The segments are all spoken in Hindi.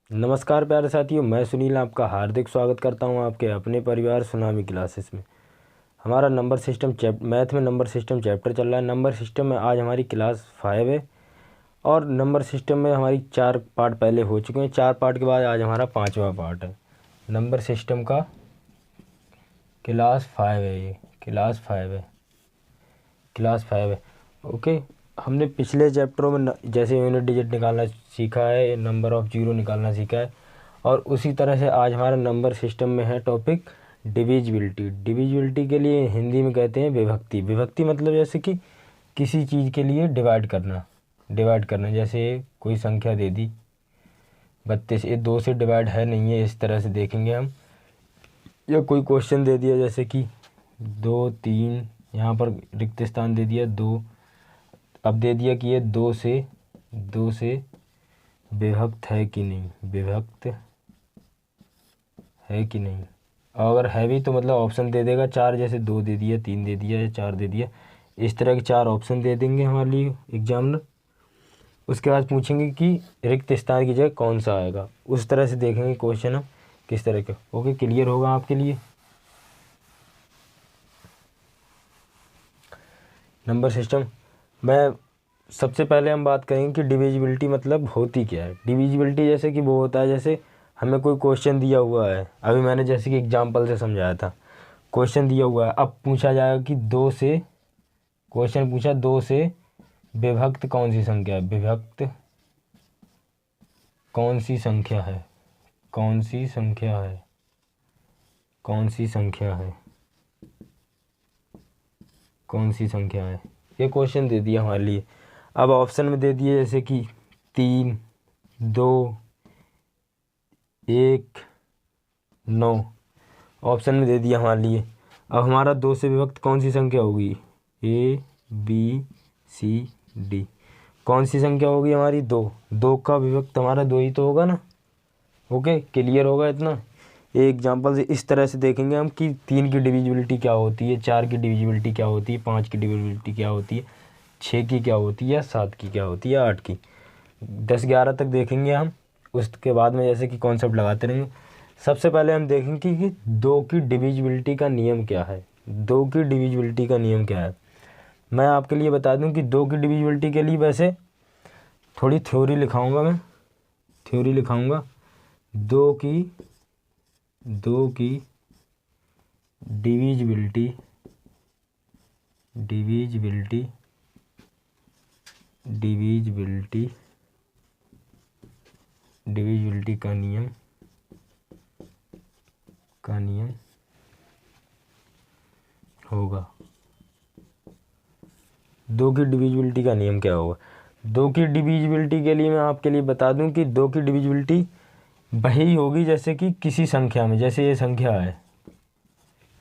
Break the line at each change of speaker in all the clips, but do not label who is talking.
नमस्कार प्यारे साथियों, मैं सुनील आपका हार्दिक स्वागत करता हूं आपके अपने परिवार सुनामी क्लासेस में। हमारा नंबर सिस्टम मैथ में नंबर सिस्टम चैप्टर चल रहा है। नंबर सिस्टम में आज हमारी क्लास 5 है और नंबर सिस्टम में हमारी 4 पार्ट पहले हो चुके हैं। 4 पार्ट के बाद आज हमारा 5वां पार्ट है। नंबर सिस्टम का क्लास 5 है, ये क्लास 5 है। ओके, हमने पिछले चैप्टरों में जैसे यूनिट डिजिट निकालना सीखा है, नंबर ऑफ जीरो निकालना सीखा है, और उसी तरह से आज हमारा नंबर सिस्टम में है टॉपिक डिविजिबिलिटी। डिविजिबिलिटी के लिए हिंदी में कहते हैं विभक्ति। विभक्ति मतलब जैसे कि किसी चीज़ के लिए डिवाइड करना। जैसे कोई संख्या दे दी 32, ये 2 से डिवाइड है नहीं है, इस तरह से देखेंगे हम। या कोई क्वेश्चन दे दिया जैसे कि 2 3, यहाँ पर रिक्त स्थान दे दिया 2, अब दे दिया कि ये 2 से विभक्त है कि नहीं, विभक्त है कि नहीं। अगर है भी तो मतलब ऑप्शन दे देगा 4, जैसे 2 दे दिया, 3 दे दिया या 4 दे दिया, इस तरह के 4 ऑप्शन दे देंगे हमारे लिए एग्जामिनर। उसके बाद पूछेंगे कि रिक्त स्थान की जगह कौन सा आएगा, उस तरह से देखेंगे क्वेश्चन हम किस तरह के। ओके, क्लियर होगा आपके लिए। नंबर सिस्टम में सबसे पहले हम बात करेंगे कि डिविजिबिलिटी मतलब होती क्या है। डिविजिबिलिटी जैसे कि वो होता है, जैसे हमें कोई क्वेश्चन दिया हुआ है, अभी मैंने जैसे कि एग्जांपल से समझाया था। क्वेश्चन दिया हुआ है, अब पूछा जाएगा कि 2 से, क्वेश्चन पूछा 2 से विभक्त कौन सी संख्या है, विभक्त कौन सी संख्या है, कौन सी संख्या है, कौन सी संख्या है, कौन सी संख्या है, ये क्वेश्चन दे दिया हमारे लिए। अब ऑप्शन में दे दिए जैसे कि 3 2 1 9, ऑप्शन में दे दिया हमारे लिए। अब हमारा 2 से विभक्त कौन सी संख्या होगी, A B C D, कौन सी संख्या होगी हमारी 2। 2 का विभक्त हमारा 2 ही तो होगा ना। ओके, क्लियर होगा इतना। एक एग्जांपल से इस तरह से देखेंगे हम कि 3 की डिविजिबिलिटी क्या होती है, 4 की डिविजिबिलिटी क्या होती है, 5 की डिविजिबिलिटी क्या होती है, 6 की क्या होती है, या 7 की क्या होती है, 8 की, 10 11 तक देखेंगे हम। उसके बाद में जैसे कि कॉन्सेप्ट लगाते रहेंगे। सबसे पहले हम देखेंगे कि 2 की डिविजिबिलिटी का नियम क्या है। 2 की डिविजिबिलिटी का नियम क्या है, मैं आपके लिए बता दूं कि 2 की डिविजिबिलिटी के लिए वैसे थोड़ी थ्योरी लिखाऊंगा मैं, थ्योरी लिखाऊंगा। 2 की डिविजिबिलिटी का नियम होगा। 2 की डिविजिबिलिटी का नियम क्या होगा। 2 की डिविजिबिलिटी के लिए मैं आपके लिए बता दूं कि 2 की डिविजिबिलिटी वही होगी जैसे कि किसी संख्या में, जैसे ये संख्या है,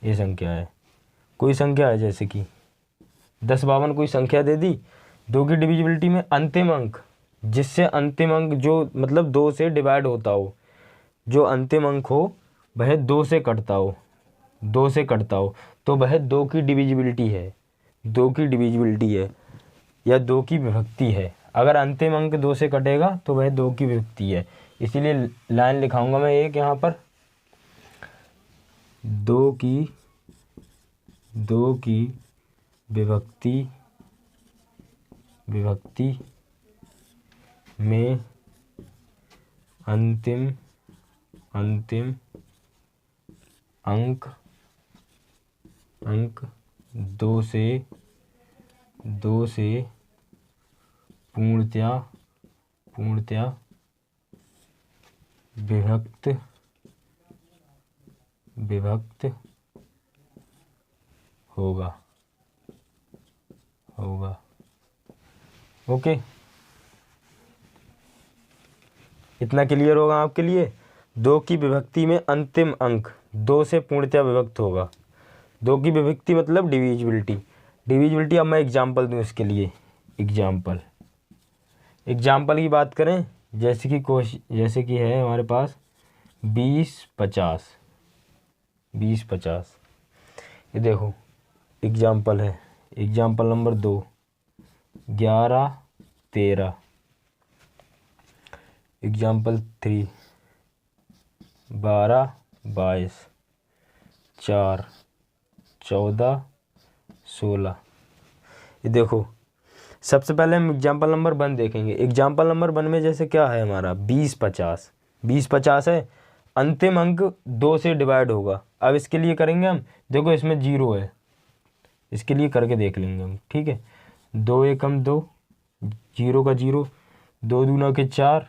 ये संख्या है, कोई संख्या है जैसे कि 10 52 कोई संख्या दे दी। 2 की डिविजिबिलिटी में अंतिम अंक, जिससे अंतिम अंक जो मतलब 2 से डिवाइड होता हो, जो अंतिम अंक हो वह 2 से कटता हो, 2 से कटता हो, तो वह 2 की डिविजिबिलिटी है, 2 की डिविजिबिलिटी है या 2 की विभक्ति है। अगर अंतिम अंक 2 से कटेगा तो वह 2 की विभक्ति है। इसीलिए लाइन लिखाऊंगा मैं एक यहाँ पर, 2 की विभक्ति में अंतिम अंक 2 से पूर्णतया विभक्त होगा। ओके, इतना क्लियर होगा आपके लिए। 2 की विभक्ति में अंतिम अंक 2 से पूर्णतया विभक्त होगा। 2 की विभक्ति मतलब डिविजिबिलिटी। अब मैं एग्जाम्पल दूँ इसके लिए। एग्जाम्पल की बात करें, जैसे कि है हमारे पास 20 50। ये देखो एग्जाम्पल है, एग्जाम्पल नंबर 2 11 13। एग्जाम्पल 3 12 22 4 14 16। ये देखो सबसे पहले हम एग्जाम्पल नंबर 1 देखेंगे। एग्जाम्पल नंबर 1 में जैसे क्या है हमारा 20 50, 20 50 है, अंतिम अंक 2 से डिवाइड होगा। अब इसके लिए करेंगे हम, देखो इसमें 0 है, इसके लिए करके देख लेंगे हम, ठीक है। 2 एकम 2, 0 का 0, 2 दूना के 4,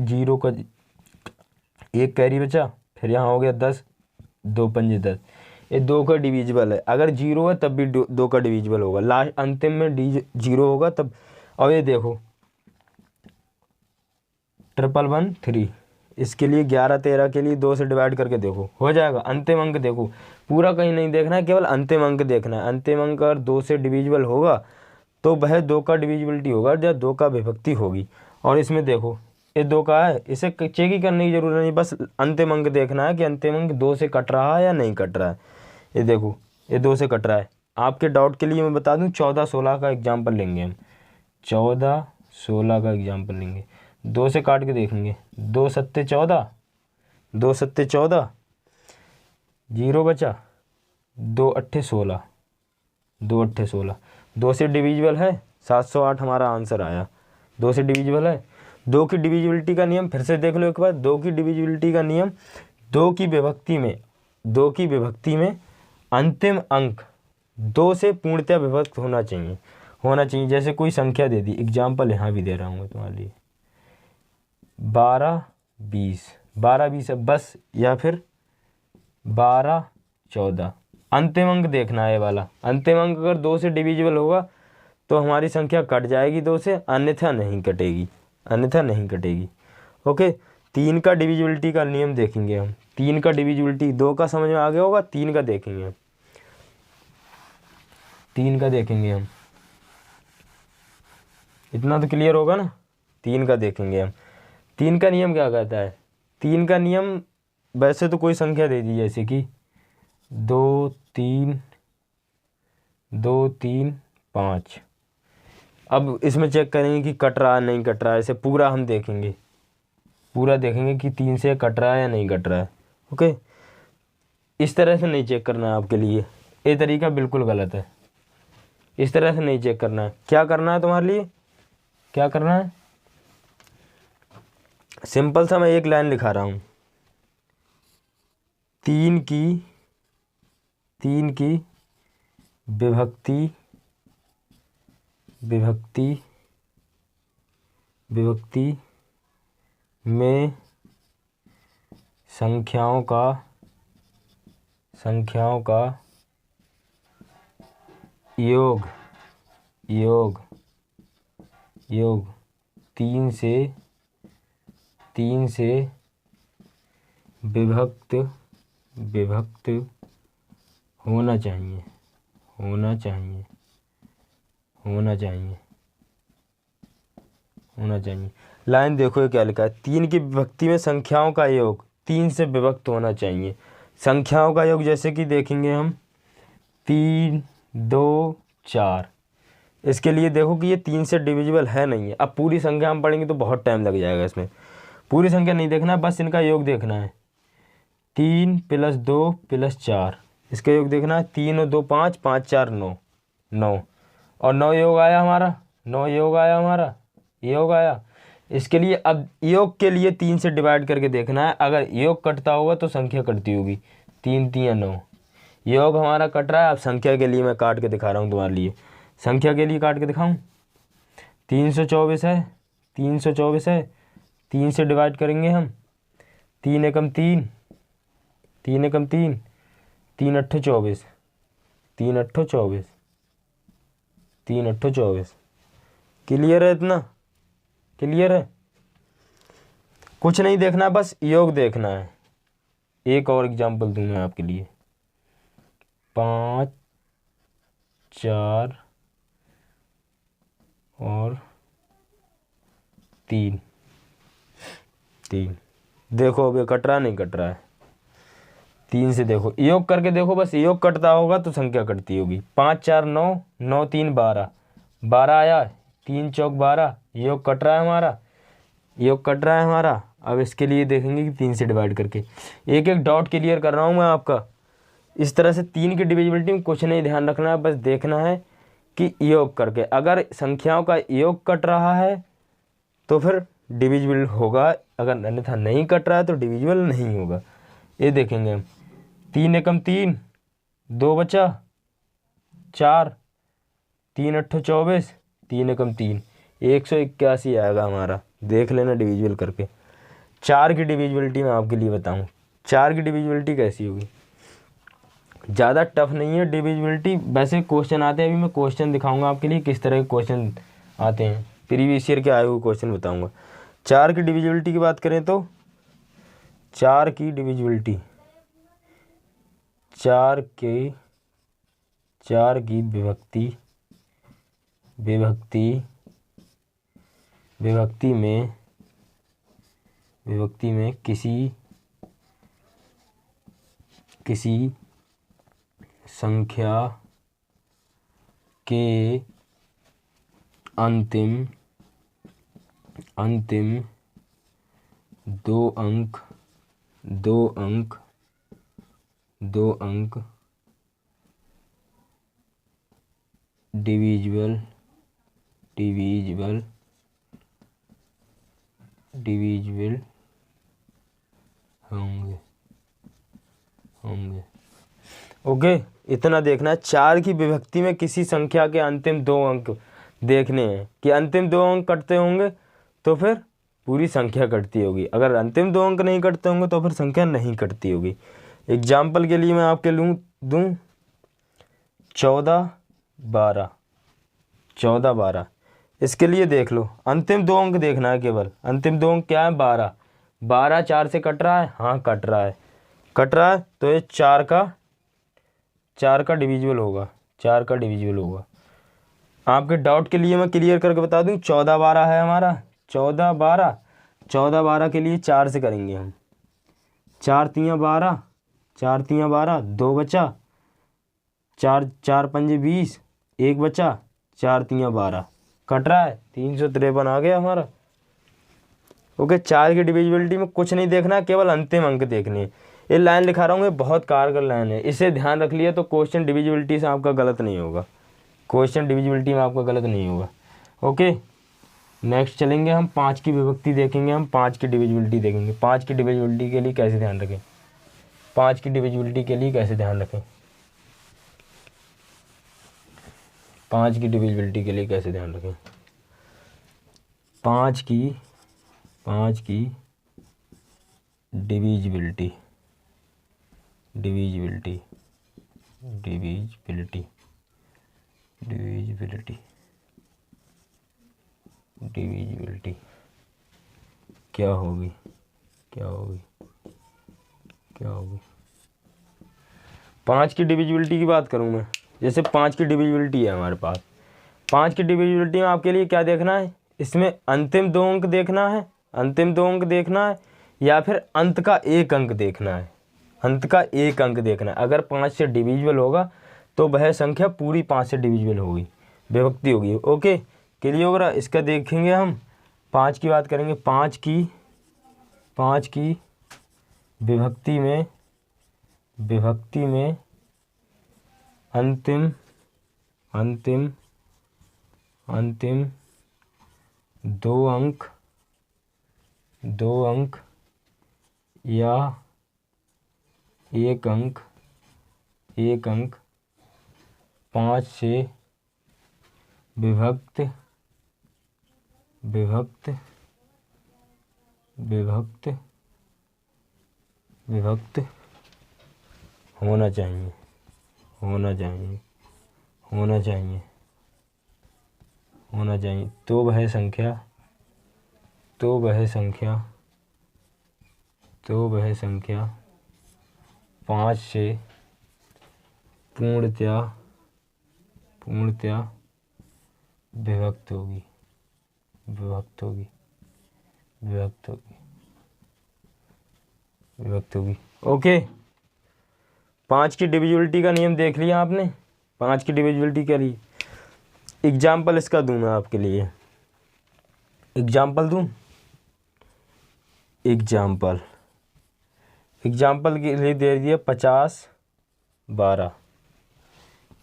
0 का 1 कैरी बचा, फिर यहाँ हो गया 10, 2 पंजे 10। ये 2 का डिविजिबल है, अगर 0 है तब भी 2 का डिविजिबल होगा, लास्ट अंतिम में 0 होगा तब। और ये देखो 11113, इसके लिए 11 13 के लिए 2 से डिवाइड करके देखो, हो जाएगा। अंतिम अंक देखो, पूरा कहीं नहीं देखना है, केवल अंतिम अंक देखना है। अंतिम अंक अगर 2 से डिविजिबल होगा तो वह 2 का डिविजिबिलिटी होगा जब 2 का विभक्ति होगी। और इसमें देखो ये 2 का है, इसे चेक ही करने की जरूरत नहीं, बस अंतिम अंक देखना है कि अंतिम अंक 2 से कट रहा है या नहीं कट रहा है। ये देखो ये 2 से कट रहा है। आपके डाउट के लिए मैं बता दूं 14 16 का एग्जाम्पल लेंगे हम, 14 16 का एग्जाम्पल लेंगे। 2 से काट के देखेंगे, 2 सत्ते 14, 2 सत्ते 14, 0 बचा, 2 अट्ठे 16, 2 अट्ठे 16। 2 से डिविजिबल है, 708 हमारा आंसर आया। 2 से डिविजिबल है। 2 की डिविजिबिलिटी का नियम फिर से देख लो एक बार। 2 की डिविजिबिलिटी का नियम, 2 की विभक्ति में अंतिम अंक 2 से पूर्णतः विभक्त होना चाहिए। जैसे कोई संख्या दे दी, एग्जाम्पल यहाँ भी दे रहा हूँ मैं तुम्हारे लिए, 12 20, 12 20 है बस, या फिर 12 14। अंतिम अंक देखना है वाला, अंतिम अंक अगर 2 से डिविजिबल होगा तो हमारी संख्या कट जाएगी 2 से, अन्यथा नहीं कटेगी। ओके, 3 का डिविजिबिलिटी का नियम देखेंगे हम। 3 का डिविजिबिलिटी, 2 का समझ में आ गया होगा, 3 का देखेंगे हम। 3 का देखेंगे हम, इतना तो क्लियर होगा ना। 3 का देखेंगे हम। 3 का नियम क्या कहता है? 3 का नियम वैसे तो कोई संख्या दे दी जैसे कि 2 3 5। अब इसमें चेक करेंगे कि कट रहा है नहीं कट रहा है, इसे पूरा हम देखेंगे, कि 3 से कट रहा है या नहीं कट रहा है। ओके, इस तरह से नहीं चेक करना है आपके लिए, ये तरीका बिल्कुल गलत है। इस तरह से नहीं चेक करना है। क्या करना है तुम्हारे लिए, क्या करना है? सिंपल सा मैं एक लाइन लिखा रहा हूँ, 3 की विभक्ति में संख्याओं का योग 3 से विभक्त होना चाहिए। लाइन देखो ये क्या लिखा है, 3 की विभक्ति में संख्याओं का योग 3 से विभक्त होना चाहिए। संख्याओं का योग जैसे कि देखेंगे हम 3 2 4। इसके लिए देखो कि ये 3 से डिविजिबल है नहीं है। अब पूरी संख्या हम पढ़ेंगे तो बहुत टाइम लग जाएगा, इसमें पूरी संख्या नहीं देखना, बस इनका योग देखना है। 3 + 2 + 4, इसका योग देखना है। 3 और 2 5, 5 4 9 और 9 योग आया हमारा, योग आया। इसके लिए अब योग के लिए 3 से डिवाइड करके देखना है, अगर योग कटता होगा तो संख्या कटती होगी। 3 3 9, योग हमारा कट रहा है। अब संख्या के लिए मैं काट के दिखा रहा हूँ तुम्हारे लिए, संख्या के लिए काट के दिखाऊं। 324 है, 3 से डिवाइड करेंगे हम। 3 एकम 3, 3 अट्ठे 24, 3 अट्ठो 24। क्लियर है? इतना क्लियर है? कुछ नहीं देखना, बस योग देखना है। एक और एग्जांपल दूं मैं आपके लिए, 5 4 और 3। देखो अब ये कट रहा नहीं कट रहा है। 3 से देखो, योग करके देखो, बस योग कटता होगा तो संख्या कटती होगी। 5 4 9, 9 3 12 आया, 3 चौक 12, योग कट रहा है हमारा। योग कट रहा है हमारा। अब इसके लिए देखेंगे कि 3 से डिवाइड करके, एक एक डॉट क्लियर कर रहा हूँ मैं आपका। इस तरह से 3 की डिविजिबिलिटी में कुछ नहीं ध्यान रखना है, बस देखना है कि योग करके, अगर संख्याओं का योग कट रहा है तो फिर डिविजिबल होगा, अगर अन्यथा नहीं कट रहा है तो डिविजिबल नहीं होगा। ये देखेंगे हम, 3 एकम 3, 2 बचा 4, 3 अट्ठो 24, 3 एकम 3, 181 आएगा हमारा। देख लेना डिविजिबल करके। 4 की डिविजिबिलिटी मैं आपके लिए बताऊं, 4 की डिविजिबिलिटी कैसी होगी। ज़्यादा टफ नहीं है डिविजिबिलिटी, वैसे क्वेश्चन आते हैं, अभी मैं क्वेश्चन दिखाऊंगा आपके लिए किस तरह के क्वेश्चन आते हैं, प्रीवियस ईयर के आए हुए क्वेश्चन बताऊंगा। 4 की डिविजिबिलिटी की बात करें तो 4 की डिविजिबिलिटी, 4 की विभक्ति में किसी संख्या के अंतिम 2 अंक डिविजिबल होंगे। ओके, इतना देखना है। 4 की विभक्ति में किसी संख्या के अंतिम 2 अंक देखने हैं कि अंतिम 2 अंक कटते होंगे तो फिर पूरी संख्या कटती होगी, अगर अंतिम 2 अंक नहीं कटते होंगे तो फिर संख्या नहीं कटती होगी। एग्जाम्पल के लिए मैं आपके दूं 14 12। इसके लिए देख लो, अंतिम 2 अंक देखना है केवल। अंतिम 2 अंक क्या है, 12 4 से कट रहा है, हाँ कट रहा है, तो ये 4 का डिविजिबल होगा, 4 का डिविजिबल होगा। आपके डाउट के लिए मैं क्लियर करके बता दूं, 14 12 है हमारा, 14 12 के लिए 4 से करेंगे हम, 4 3 12, 2 बचा, 4 4 5 20, 1 बचा, 4 3 12, कट रहा है, 353 आ गया हमारा। ओके, 4 की डिविजिबिलिटी में कुछ नहीं देखना, केवल अंतिम अंक देखने हैं। ये लाइन लिखा रहा हूँ, ये बहुत कारगर लाइन है, इसे ध्यान रख लिया तो क्वेश्चन डिविजिबिलिटी से आपका गलत नहीं होगा, ओके। नेक्स्ट चलेंगे हम 5 की विभक्ति देखेंगे, हम 5 की डिविजिबिलिटी देखेंगे। 5 की डिविजिबिलिटी के लिए कैसे ध्यान रखें, 5 की डिविजिबिलिटी के लिए कैसे ध्यान रखें, 5 की डिविजिबिलिटी के लिए कैसे ध्यान रखें। 5 की डिविजिबिलिटी क्या होगी। 5 की डिविजिबिलिटी की बात करूं मैं, जैसे 5 की डिविजिबिलिटी है हमारे पास। 5 की डिविजिबिलिटी में आपके लिए क्या देखना है, इसमें अंतिम 2 अंक देखना है, या फिर अंत का 1 अंक देखना है, अगर 5 से डिविजिबल होगा तो वह संख्या पूरी 5 से डिविजिबल होगी, विभक्ति होगी। ओके, क्लियर हो रहा। इसका देखेंगे हम, 5 की बात करेंगे। 5 की विभक्ति में अंतिम 2 अंक या 1 अंक 5 से विभक्त होना चाहिए, तो वह संख्या 5 से पूर्णतया विभक्त होगी। ओके, 5 की डिविजिबिलिटी का नियम देख लिया आपने। 5 की डिविजिबिलिटी के लिए एग्जाम्पल इसका दूँ मैं आपके लिए, एग्जाम्पल दूँ एग्जाम्पल के लिए दे दिया 50 12।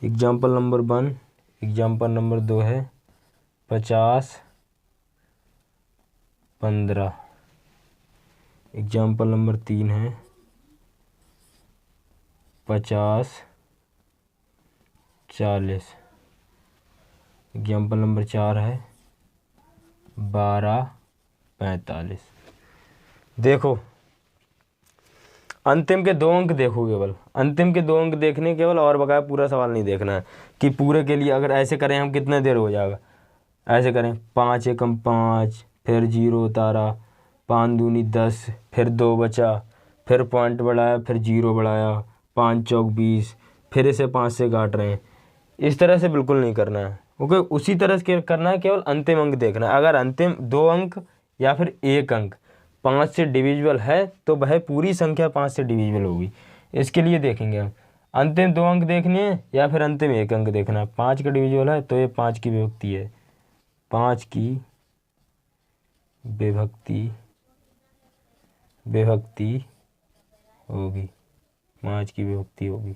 Example number 1। एग्जाम्पल नंबर 2 है 50 15। एग्जाम्पल नंबर 3 है 50 40। एग्जाम्पल नंबर 4 है 12 45। देखो अंतिम के 2 अंक देखो, केवल अंतिम के 2 अंक देखने केवल, और बकाया पूरा सवाल नहीं देखना है कि पूरे के लिए अगर ऐसे करें हम कितने देर हो जाएगा। ऐसे करें 5 एकम 5, फिर 0 उतारा, 5 दूनी 10, फिर 2 बचा, फिर पॉइंट बढ़ाया, फिर 0 बढ़ाया, 5 चौक 20, फिर इसे 5 से काट रहे हैं। इस तरह से बिल्कुल नहीं करना है, ओके। उसी तरह से करना है, केवल अंतिम अंक देखना है। अगर अंतिम 2 अंक या फिर 1 अंक 5 से डिविजिबल है तो वह पूरी संख्या 5 से डिविजिबल होगी। इसके लिए देखेंगे हम अंतिम 2 अंक देखने हैं या फिर अंतिम 1 अंक देखना है। 5 का डिविजिबल है तो ये 5 की विभक्ति है, 5 की विभक्ति होगी, 5 की विभक्ति होगी।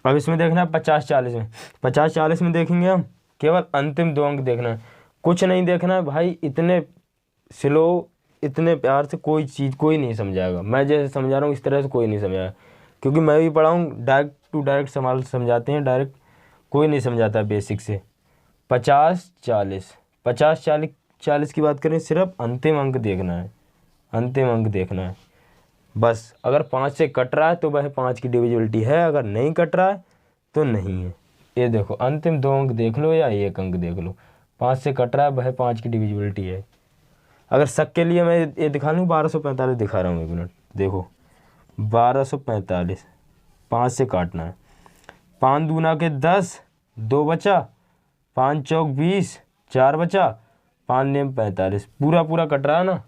अब इसमें देखना है 50 40 में। 50 40 में देखेंगे हम केवल अंतिम 2 अंक देखना है, कुछ नहीं देखना है भाई। इतने स्लो, इतने प्यार से कोई चीज़ कोई नहीं समझाएगा। मैं जैसे समझा रहा हूँ इस तरह से कोई नहीं समझाएगा, क्योंकि मैं भी पढ़ा हूँ, डायरेक्ट टू डायरेक्ट सवाल समझाते हैं, डायरेक्ट कोई नहीं समझाता बेसिक से। 50 40 50 40 की बात करें, सिर्फ अंतिम अंक देखना है, अंतिम अंक देखना है बस। अगर 5 से कट रहा है तो वह 5 की डिविजिबिलिटी है, अगर नहीं कट रहा है तो नहीं है। ये देखो अंतिम 2 अंक देख लो या 1 अंक देख लो, 5 से कट रहा है वह 5 की डिविजिबिलिटी है। अगर शक के लिए मैं ये दिखा लूँ, 1245 दिखा रहा हूँ, 1 मिनट देखो। 1245 5 से काटना है, 5 दूना के 10, 2 बचा, 5 चौक 20, 4 बचा, 5 नेम 45। पूरा पूरा कट रहा है ना,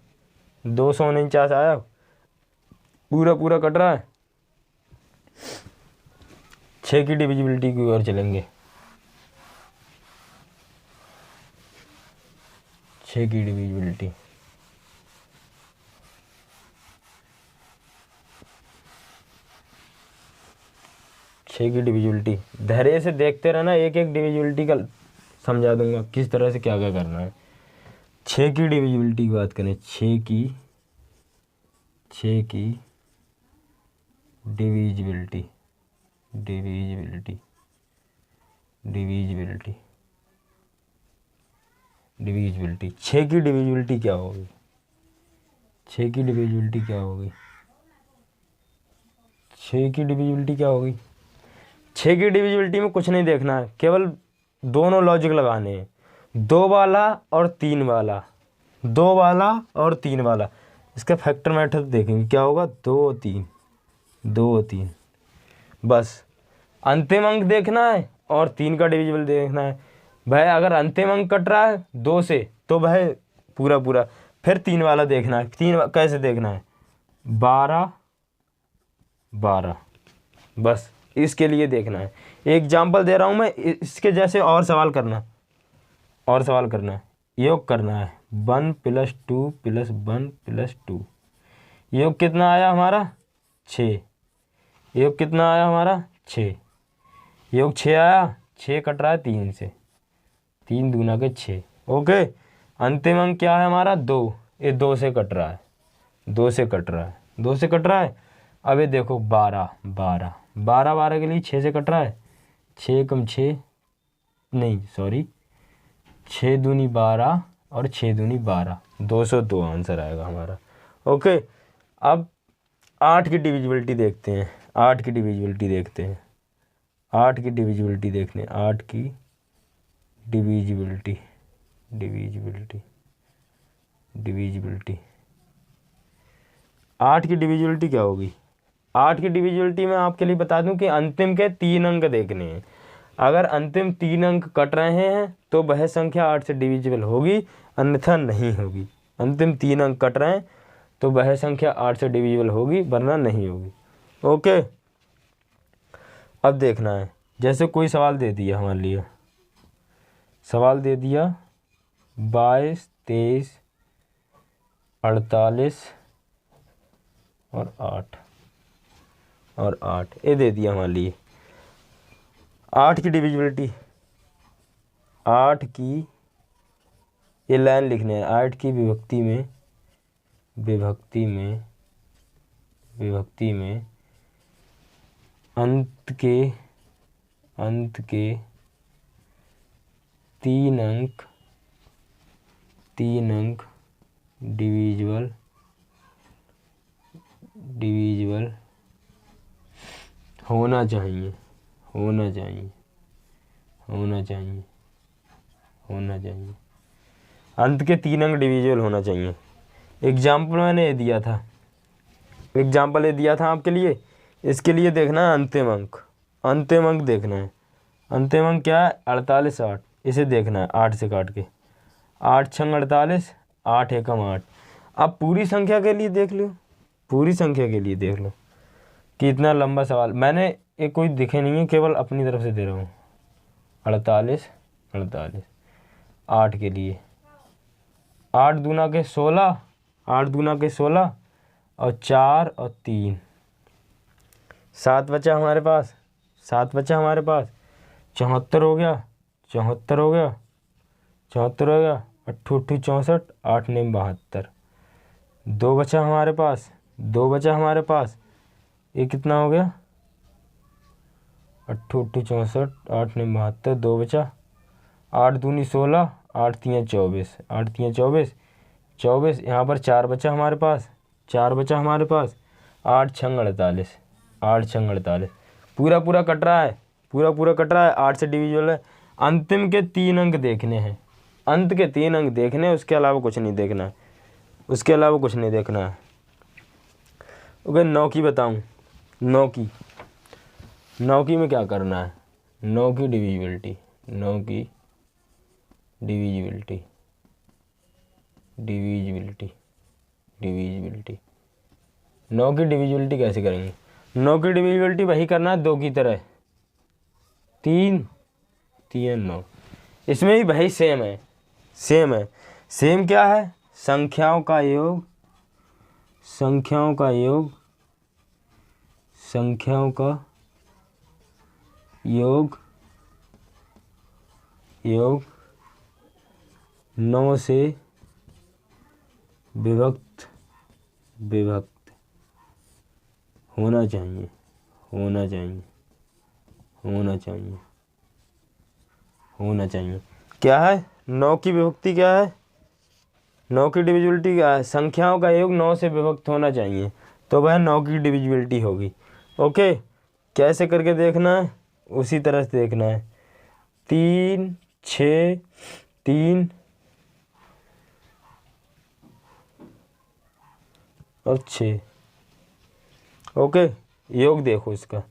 249 आया, पूरा पूरा कट रहा है। 6 की डिविजिबिलिटी की ओर चलेंगे, 6 की डिविजिबिलिटी। धैर्य से देखते रहना, एक एक डिविजिबिलिटी का समझा दूंगा किस तरह से क्या क्या करना है। 6 की डिविजिबिलिटी की बात करें, 6 की डिविजिबिलिटी 6 की डिविजिबिलिटी क्या होगी? 6 की डिविजिबिलिटी क्या होगी? 6 की डिविजिबिलिटी क्या होगी? 6 की डिविजिबिलिटी में कुछ नहीं देखना है, केवल दोनों लॉजिक लगाने हैं, 2 वाला और 3 वाला, 2 वाला और 3 वाला। इसका फैक्टर मेथड देखेंगे क्या होगा, 2 3 बस। अंतिम अंक देखना है और 3 का डिविजिबल देखना है। भाई अगर अंतिम अंक कट रहा है 2 से तो वह पूरा पूरा, फिर 3 वाला देखना है। 3 कैसे देखना है, 12 12 बस, इसके लिए देखना है। एग्जाम्पल दे रहा हूँ मैं, इसके जैसे और सवाल करना है, योग करना है। 1 + 2 + 1 + 2 योग कितना आया हमारा, 6। योग कितना आया हमारा, 6। योग 6 आया, 6 कट रहा है 3 से, 3 दूना के 6, ओके। अंतिम अंक क्या है हमारा, 2। ये 2 से कट रहा है, 2 से कट रहा है। अब ये देखो 12 12 के लिए 6 से कट रहा है, 6 कम 6 नहीं सॉरी 6 दूनी 12 और 6 दूनी 12, 202 आंसर आएगा हमारा, ओके। अब 8 की डिविजिबिलिटी देखते हैं, 8 की डिविजिबिलिटी देखते हैं, 8 की डिविजिबिलिटी देखने, 8 की डिविजिबिलिटी 8 की डिविजिबिलिटी क्या होगी? 8 की डिविजिबिलिटी में आपके लिए बता दूं कि अंतिम के 3 अंक देखने हैं। अगर अंतिम 3 अंक कट रहे हैं तो वह संख्या 8 से डिविजिबल होगी, अन्यथा नहीं होगी। अंतिम 3 अंक कट रहे हैं तो वह संख्या 8 से डिविजिबल होगी, वरना नहीं होगी, ओके। अब देखना है, जैसे कोई सवाल दे दिया हमारे लिए, सवाल दे दिया 22 23 48 और 8 ये दे दिया हमारे लिए। 8 की डिविजिबिलिटी, 8 की ये लाइन लिखने है, 8 की विभक्ति में अंत के 3 अंक डिविजिबल होना चाहिए। अंत के 3 अंक डिविजिबल होना चाहिए। एग्जाम्पल मैंने ये दिया था, आपके लिए। इसके लिए देखना है अंतिम अंक देखना है। अंतिम अंक क्या है? 48, 8। इसे देखना है 8 से काट के। 8 छंग 48, 8 एकम 8। अब पूरी संख्या के लिए देख लो, कि इतना लंबा सवाल मैंने एक कोई दिखे नहीं है, केवल अपनी तरफ से दे रहा हूँ। 48, 8 के लिए 8 दूना के 16, और 4 और 3, 7 बचा हमारे पास। 74 हो गया, 8 अट्ठू 64, 8 9 72। 2 बचा हमारे पास, ये कितना हो गया? 8 64, 8 9 72, 2 बचा। 8 दूनी 16, 8 3 24, 24। यहाँ पर 4 बचा हमारे पास, 8 छंग 48, पूरा कट रहा है, 8 से डिविजिबल है। अंतिम के 3 अंक देखने हैं, उसके अलावा कुछ नहीं देखना है, ओके। 9 की बताऊँ, 9 की में क्या करना है? 9 की डिविजिबिलिटी, 9 की डिविजिबिलिटी कैसे करेंगे? 9 की डिविजिबिलिटी वही करना है 2 की तरह, 3 9। इसमें भी वही सेम है। सेम क्या है? संख्याओं का योग, योग 9 से विभक्त होना चाहिए। क्या है? 9 की विभक्ति क्या है? 9 की डिविजिबिलिटी क्या है? संख्याओं का योग 9 से विभक्त होना चाहिए, तो वह 9 की डिविजिबिलिटी होगी। ओके, कैसे करके देखना है? उसी तरह से देखना है। 3 6 3 और 6। ओके, योग देखो इसका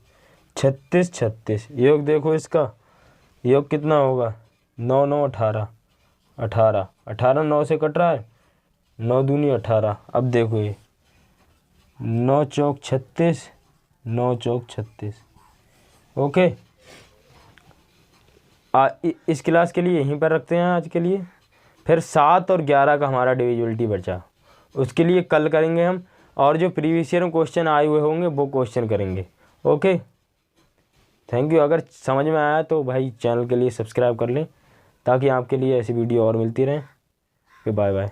36 योग देखो इसका, योग कितना होगा? 9 9 18 9 से कट रहा है, 9 दूनी 18। अब देखो ये 9 चौक 36। ओके, इस क्लास के लिए यहीं पर रखते हैं आज के लिए। फिर 7 और 11 का हमारा डिविजिबिलिटी बचा, उसके लिए कल करेंगे हम, और जो प्रीवियस ईयर में क्वेश्चन आए हुए होंगे वो क्वेश्चन करेंगे। Okay, thank you. अगर समझ में आया तो भाई चैनल के लिए सब्सक्राइब कर लें, ताकि आपके लिए ऐसी वीडियो और मिलती रहें। Bye bye.